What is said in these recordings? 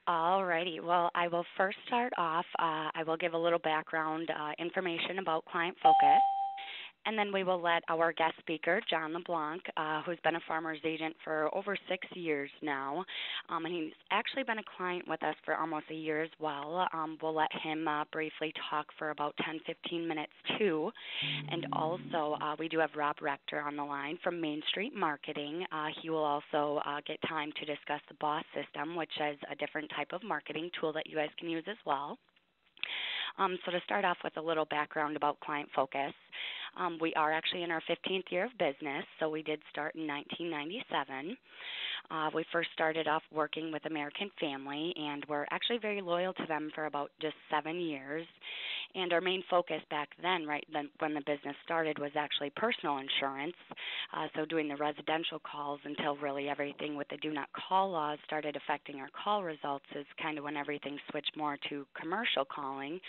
Alrighty. Well, I will first start off. I will give a little background information about Client Focus. And then we will let our guest speaker, John LeBlanc, who's been a farmer's agent for over 6 years now, and he's actually been a client with us for almost a year as well. We'll let him briefly talk for about 10-15 minutes too. And also, we do have Rob Rector on the line from Main Street Marketing. He will also get time to discuss the BOSS system, which is a different type of marketing tool that you guys can use as well. So to start off with a little background about Client Focus, we are actually in our 15th year of business, so we did start in 1997. We first started off working with American Family, and we're actually very loyal to them for about just 7 years. And our main focus back then, when the business started, was actually personal insurance, so doing the residential calls until really everything with the do not call laws started affecting our call results is kind of when everything switched more to commercial calling.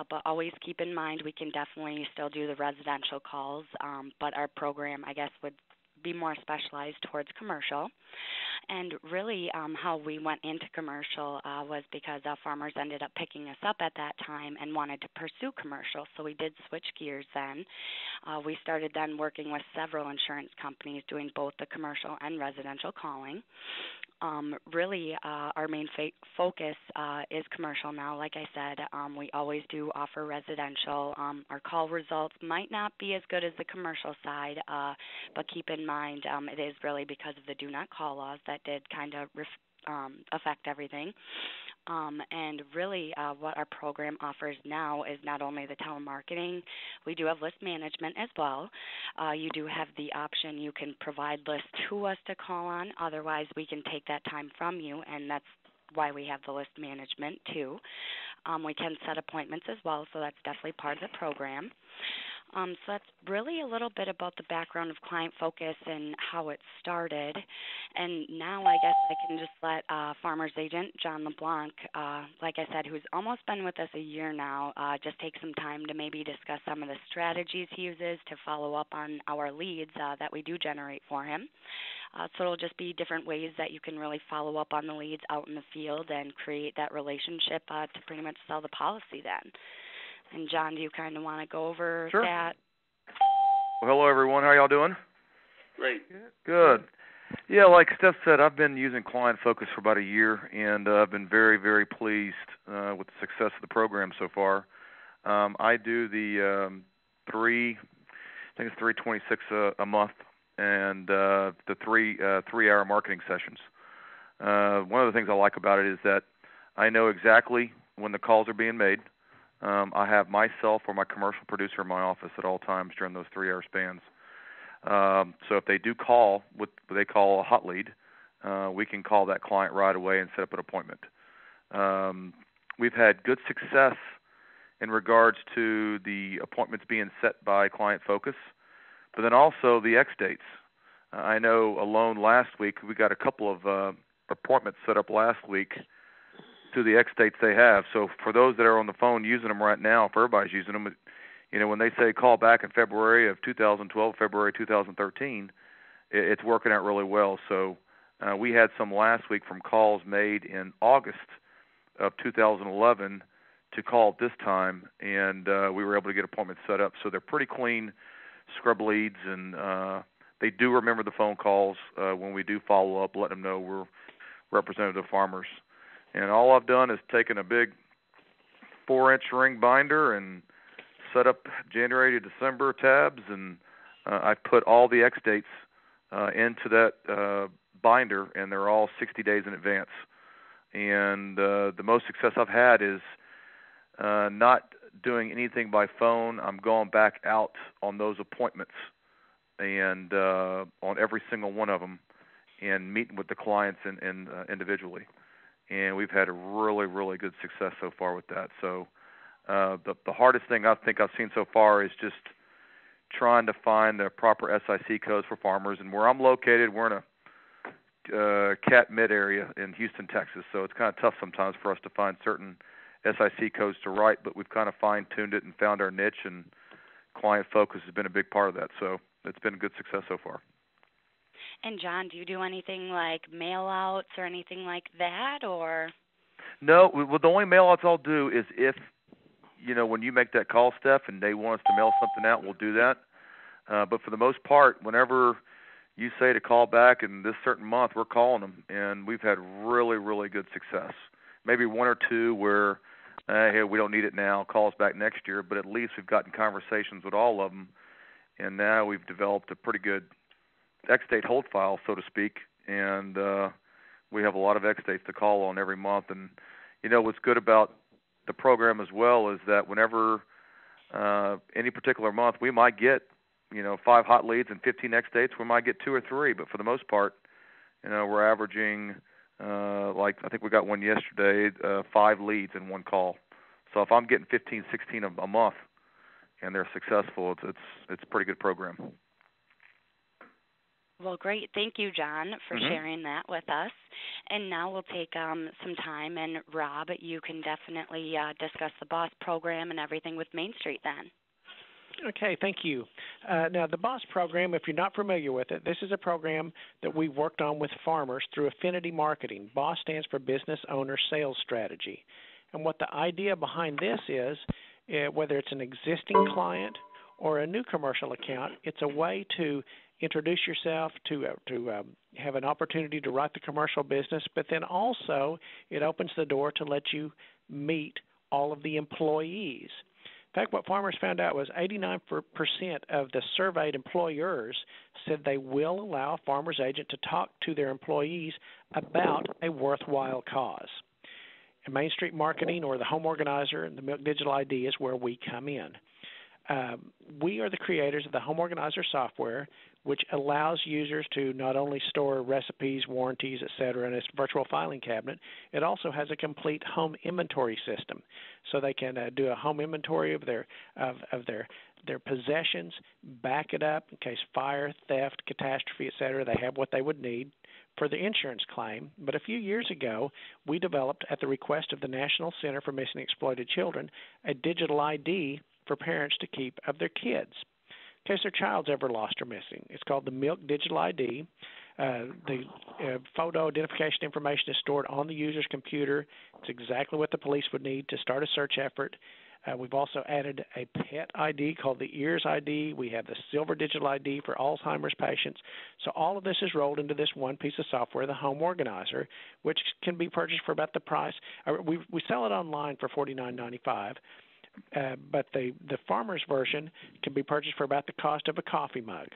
But always keep in mind we can definitely still do the residential calls, but our program, I guess, would be more specialized towards commercial. And really how we went into commercial was because farmers ended up picking us up at that time and wanted to pursue commercial, so we did switch gears then. We started then working with several insurance companies doing both the commercial and residential calling. Really, our main focus is commercial now. Like I said, we always do offer residential. Our call results might not be as good as the commercial side, but keep in mind it is really because of the do not call laws that did kind of affect everything. And really what our program offers now is not only the telemarketing, we do have list management as well. You do have the option you can provide lists to us to call on. Otherwise, we can take that time from you, and that's why we have the list management too. We can set appointments as well, so that's definitely part of the program. So that's really a little bit about the background of Client Focus and how it started. And now I guess I can just let Farmer's Agent John LeBlanc, like I said, who's almost been with us a year now, just take some time to maybe discuss some of the strategies he uses to follow up on our leads that we do generate for him. So it'll just be different ways that you can really follow up on the leads out in the field and create that relationship to pretty much sell the policy then. And John, do you kind of want to go over Sure. that? Well, hello, everyone. How y'all doing? Great. Good. Yeah, like Steph said, I've been using Client Focus for about a year, and I've been very, very pleased with the success of the program so far. I do the I think it's 326 a month, and the three-hour marketing sessions. One of the things I like about it is that I know exactly when the calls are being made. I have myself or my commercial producer in my office at all times during those 3-hour spans. So if they do call what they call a hot lead, we can call that client right away and set up an appointment. We've had good success in regards to the appointments being set by Client Focus, but then also the X dates. I know alone last week we got a couple of appointments set up last week to the X dates they have. So for those that are on the phone using them right now, if everybody's using them, when they say call back in February of 2012, February 2013, it's working out really well. So we had some last week from calls made in August of 2011 to call at this time, and we were able to get appointments set up. So they're pretty clean scrub leads, and they do remember the phone calls when we do follow up, let them know we're representative farmers. And all I've done is taken a big 4-inch ring binder and set up January to December tabs, and I've put all the X dates into that binder, and they're all 60 days in advance. And the most success I've had is not doing anything by phone. I'm going back out on those appointments and on every single one of them and meeting with the clients and individually. And we've had a really, really good success so far with that. So the hardest thing I think I've seen so far is just trying to find the proper SIC codes for farmers. And where I'm located, we're in a cat mid area in Houston, Texas. So it's kind of tough sometimes for us to find certain SIC codes to write, but we've kind of fine-tuned it and found our niche, and Client Focus has been a big part of that. So it's been a good success so far. And John, do you do anything like mail outs or anything like that, or? No, well, the only mail outs I'll do is if, when you make that call, Steph, and they want us to mail something out, we'll do that. But for the most part, whenever you say to call back in this certain month, we're calling them, and we've had really, really good success. Maybe one or two where, hey, we don't need it now, call us back next year, but at least we've gotten conversations with all of them, and now we've developed a pretty good X-date hold file, so to speak, and we have a lot of X-dates to call on every month. And, what's good about the program as well is that whenever any particular month we might get 5 hot leads and 15 X-dates, we might get 2 or 3, but for the most part, we're averaging, like I think we got one yesterday, 5 leads in one call. So if I'm getting 15, 16 a month and they're successful, it's a pretty good program. Well, great. Thank you, John, for sharing that with us. And now we'll take some time, and Rob, you can definitely discuss the BOSS program and everything with Main Street then. Okay, thank you. Now, the BOSS program, if you're not familiar with it, this is a program that we've worked on with farmers through affinity marketing. BOSS stands for Business Owner Sales Strategy. And what the idea behind this is, whether it's an existing client or a new commercial account, it's a way to introduce yourself, to have an opportunity to write the commercial business, but then also it opens the door to let you meet all of the employees. In fact, what farmers found out was 89% of the surveyed employers said they will allow a farmer's agent to talk to their employees about a worthwhile cause. And Main Street Marketing, or the Home Organizer, and the Milk Digital ID is where we come in. We are the creators of the Home Organizer software, which allows users to not only store recipes, warranties, etc., in its virtual filing cabinet. It also has a complete home inventory system, so they can do a home inventory of their possessions, back it up in case fire, theft, catastrophe, etc. They have what they would need for the insurance claim. But a few years ago, we developed, at the request of the National Center for Missing and Exploited Children, a digital ID for parents to keep of their kids in case their child's ever lost or missing. It's called the Milk Digital ID. The photo identification information is stored on the user's computer. It's exactly what the police would need to start a search effort. We've also added a pet ID called the EARS ID. We have the Silver Digital ID for Alzheimer's patients. So all of this is rolled into this one piece of software, the Home Organizer, which can be purchased for about the price. We sell it online for $49.95. But the farmer's version can be purchased for about the cost of a coffee mug.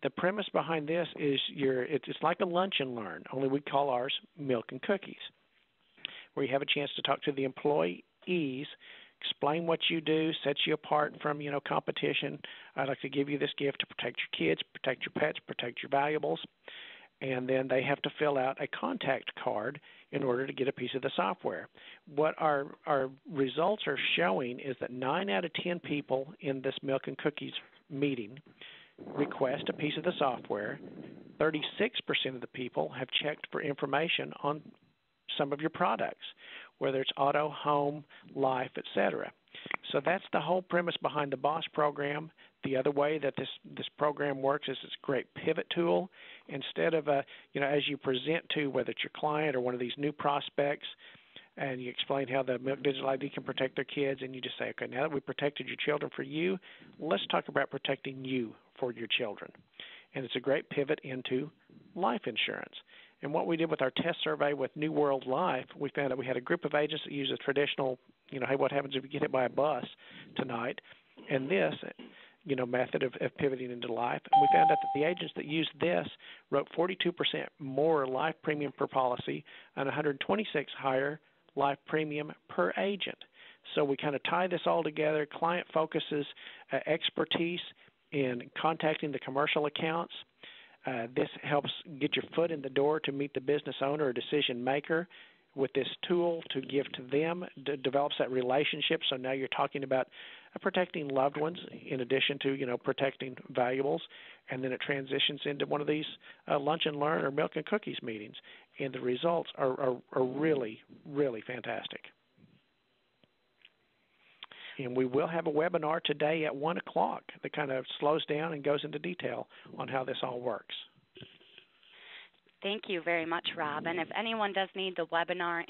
The premise behind this is it's like a lunch and learn, only we call ours Milk and Cookies, where you have a chance to talk to the employees, explain what you do, sets you apart from competition. I'd like to give you this gift to protect your kids, protect your pets, protect your valuables. And then they have to fill out a contact card in order to get a piece of the software. What our results are showing is that 9 out of 10 people in this Milk and Cookies meeting request a piece of the software. 36% of the people have checked for information on some of your products, whether it's auto, home, life, etc. So that's the whole premise behind the BOSS program. The other way that this program works is it's a great pivot tool. Instead of, as you present to whether it's your client or one of these new prospects, and you explain how the Milk Digital ID can protect their kids, and you just say, okay, now that we protected your children for you, let's talk about protecting you for your children. And it's a great pivot into life insurance. And what we did with our test survey with New World Life, we found that we had a group of agents that use a traditional, hey, what happens if you get hit by a bus tonight? And this, method of pivoting into life. And we found out that the agents that used this wrote 42% more life premium per policy and 126 higher life premium per agent. So we kind of tie this all together. Client focuses expertise in contacting the commercial accounts. This helps get your foot in the door to meet the business owner or decision maker with this tool to give to them, develops that relationship. So now you're talking about protecting loved ones in addition to, protecting valuables. And then it transitions into one of these lunch and learn or Milk and Cookies meetings. And the results are really, really fantastic. And we will have a webinar today at 1 o'clock that kind of slows down and goes into detail on how this all works. Thank you very much, Rob. And if anyone does need the webinar